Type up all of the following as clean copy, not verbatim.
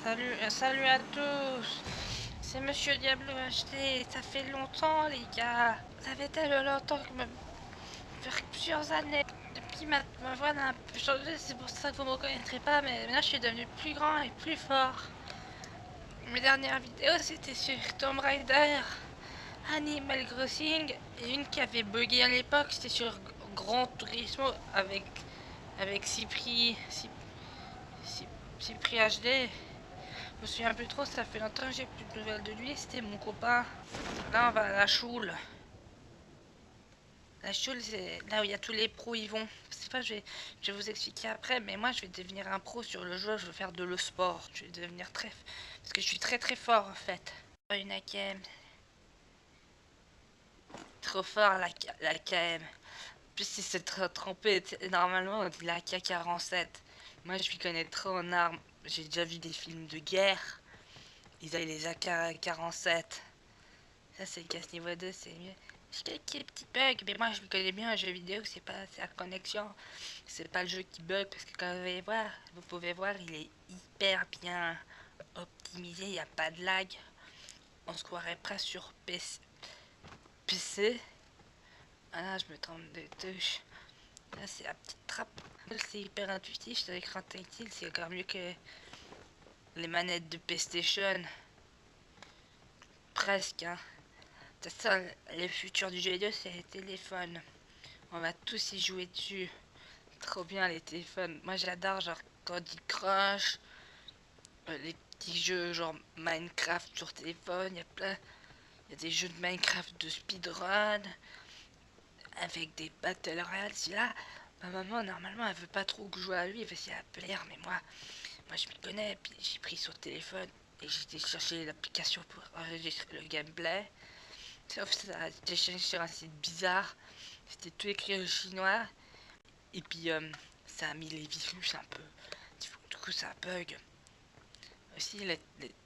Salut à tous. C'est Monsieur Diablo HD. Ça fait longtemps, les gars. Ça fait tellement longtemps que faire plusieurs années. Depuis ma voix n'a un peu changé, c'est pour ça que vous me reconnaîtrez pas, mais maintenant je suis devenu plus grand et plus fort. Mes dernières vidéos c'était sur Tomb Raider, Animal Crossing, et une qui avait bugué à l'époque, c'était sur Gran Turismo avec Cypri HD. Je me souviens plus trop, ça fait longtemps que j'ai plus de nouvelles de lui, c'était mon copain. Là on va à la choule. La choule c'est là où il y a tous les pros ils vont. C'est pas, je vais vous expliquer après, mais moi je vais devenir un pro sur le jeu, je veux faire de le sport. Je vais devenir très... Parce que je suis très fort en fait. Une AKM. Trop fort la KM. En plus si c'est trop trempé, normalement on dit la AK-47. Moi je m'y connais trop en armes. J'ai déjà vu des films de guerre. Ils avaient les AK-47. Ça c'est le casse niveau 2, c'est mieux. J'ai quelques petits bugs, mais moi je me connais bien un jeu vidéo, c'est la connexion. C'est pas le jeu qui bug, parce que quand vous pouvez voir, il est hyper bien optimisé, il n'y a pas de lag. On se croirait presque sur PC. Ah là, je me trompe de touche. Là, c'est la petite trappe. C'est hyper intuitif, sur l'écran tactile, c'est encore mieux que les manettes de PlayStation. Presque, hein. C'est ça, le futur du jeu vidéo, c'est les téléphones. On va tous y jouer dessus. Trop bien les téléphones. Moi j'adore genre Candy Crush, les petits jeux genre Minecraft sur téléphone. Il y a des jeux de Minecraft de speedrun avec des battle royale. Si là, ma maman normalement elle veut pas trop que je joue à lui parce qu'il a plaire, mais moi je m'y connais. Puis j'ai pris sur téléphone et j'ai été chercher l'application pour enregistrer le gameplay. Sauf ça, j'ai cherché sur un site bizarre. C'était tout écrit en chinois. Et puis ça a mis les virus un peu. Du coup ça bug. Aussi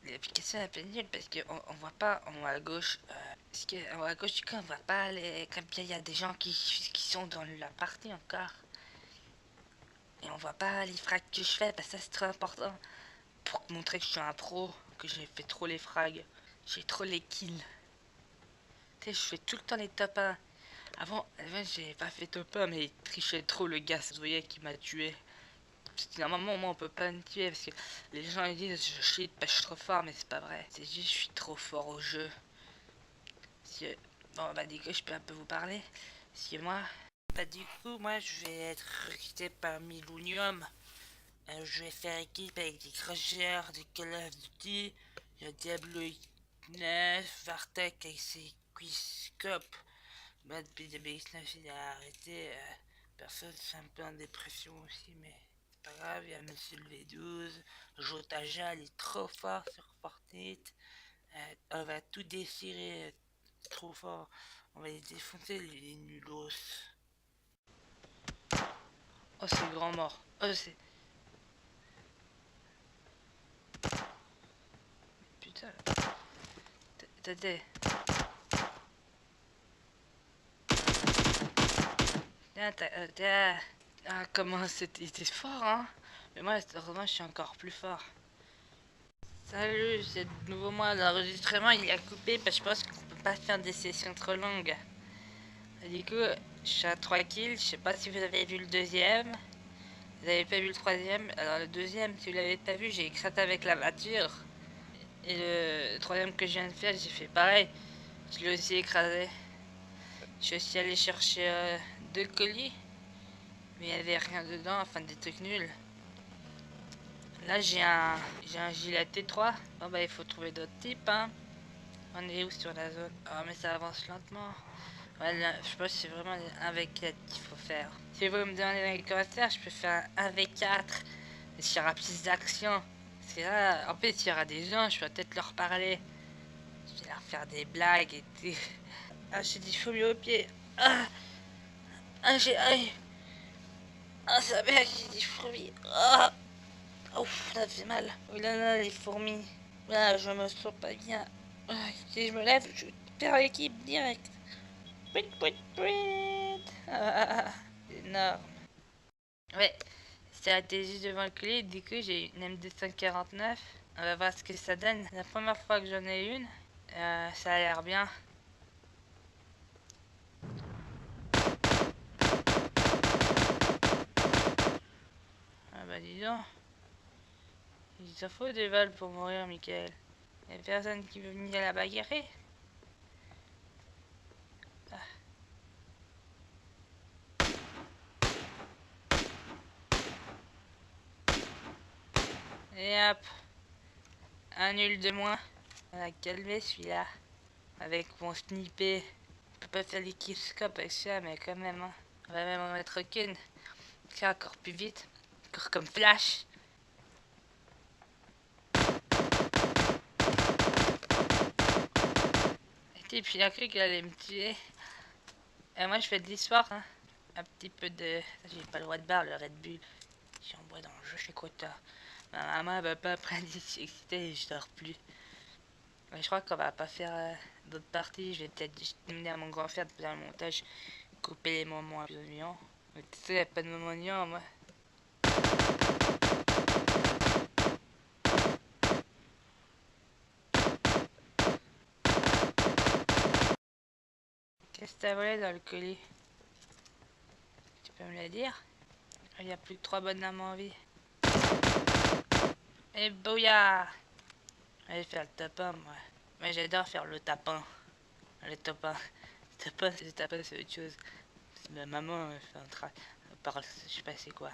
l'application est un peu nulle parce qu'on voit pas en haut à gauche. Parce qu'en haut à gauche du coup on voit pas les. Comme il y a des gens qui sont dans la partie encore. Et on voit pas les frags que je fais. Parce que ça c'est très important. Pour montrer que je suis un pro. Que j'ai fait trop les frags. J'ai trop les kills. Tu sais, je fais tout le temps les top 1. Avant j'ai pas fait top 1 mais il trichait trop le gars. Vous voyez qui m'a tué. Normalement, moi on peut pas me tuer parce que les gens ils disent je cheat parce que je suis trop fort, mais c'est pas vrai. C'est juste je suis trop fort au jeu. Si, bon, bah, du coup, je peux un peu vous parler. Si moi, bah, du coup, moi je vais être recruté par Millennium. Je vais faire équipe avec des Crushers, des Call of Duty, il y a Diablo 9, Vartek avec ses Quizscope. Bah, depuis DBX9 il a arrêté. Personne, c'est un peu en dépression aussi, mais c'est pas grave, il y a Monsieur le V12, Jotaja, il est trop fort sur Fortnite. On va tout déchirer, trop fort. On va les défoncer, les nulos. Oh, c'est le grand mort. Oh, c'est. Putain. T'as. Ah, comment c'était. Il était fort, hein. Mais moi, heureusement, je suis encore plus fort. Salut, c'est de nouveau moi. L'enregistrement il a coupé parce que je pense qu'on peut pas faire des sessions trop longues. Et du coup, je suis à 3 kills. Je sais pas si vous avez vu le deuxième. Vous avez pas vu le troisième. Alors, le deuxième, si vous l'avez pas vu, j'ai éclaté avec la voiture. Et le troisième que je viens de faire, j'ai fait pareil. Je l'ai aussi écrasé. Je suis aussi allé chercher 2 colis. Mais il n'y avait rien dedans, enfin des trucs nuls. Là j'ai un gilet T3. Bon bah il faut trouver d'autres types hein. On est où sur la zone? Oh mais ça avance lentement. Ouais, là, je pense que c'est vraiment un V4 qu'il faut faire. Si vous me demandez dans les commentaires, je peux faire un V4. Mais s'il y aura plus d'action. Parce que là, en fait, il y aura des gens, je vais peut-être leur parler. Je vais leur faire des blagues et tout. Ah, j'ai dit fourmis au pied. Ah, ah, ça merde, j'ai dit fourmis. Ah, ouf, ça fait mal. Oh là là, les fourmis. Là, je me sens pas bien. Ah, si je me lève, je perds l'équipe direct. Pouit, pouit, pouit. Ah, énorme. Ouais, c'est arrêté juste devant le colis, du coup j'ai une M249. On va voir ce que ça donne. La première fois que j'en ai une, ça a l'air bien. Ah bah dis donc. Il te faut des balles pour mourir, Michael. Y'a personne qui veut venir la bagarrer. Et hop. Un nul de moins. On a calmé celui-là. Avec mon snippé. Je peux pas faire les killscopes avec ça, mais quand même. Hein. On va même en mettre qu'une. C'est encore plus vite. Encore comme flash. Et puis il a cru qu'elle allait me tuer. Et moi je fais de l'histoire. Hein. Un petit peu de... J'ai pas le droit de boire le Red Bull. Si on boit dans le jeu chez Quota. Ma maman va pas prendre excité et je dors plus. Mais je crois qu'on va pas faire d'autres parties. Je vais peut-être juste demander à mon grand frère de faire le montage. Couper les moments amusants. Mais tu sais, y a pas de moments amusants, moi. Qu'est-ce que t'as volé dans le colis? Tu peux me le dire? Il y a plus que 3 bonhommes en vie. Et bouillard! Allez faire le tapin, moi. Mais j'adore faire le tapin. Le tapin. Le tapin, c'est autre chose. Ma maman fait un tra... parle, je sais pas c'est quoi.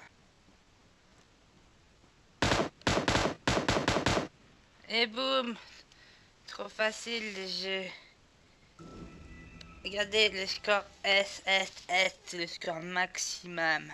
Et boum! Trop facile le jeu. Regardez le score S, c'est le score maximum.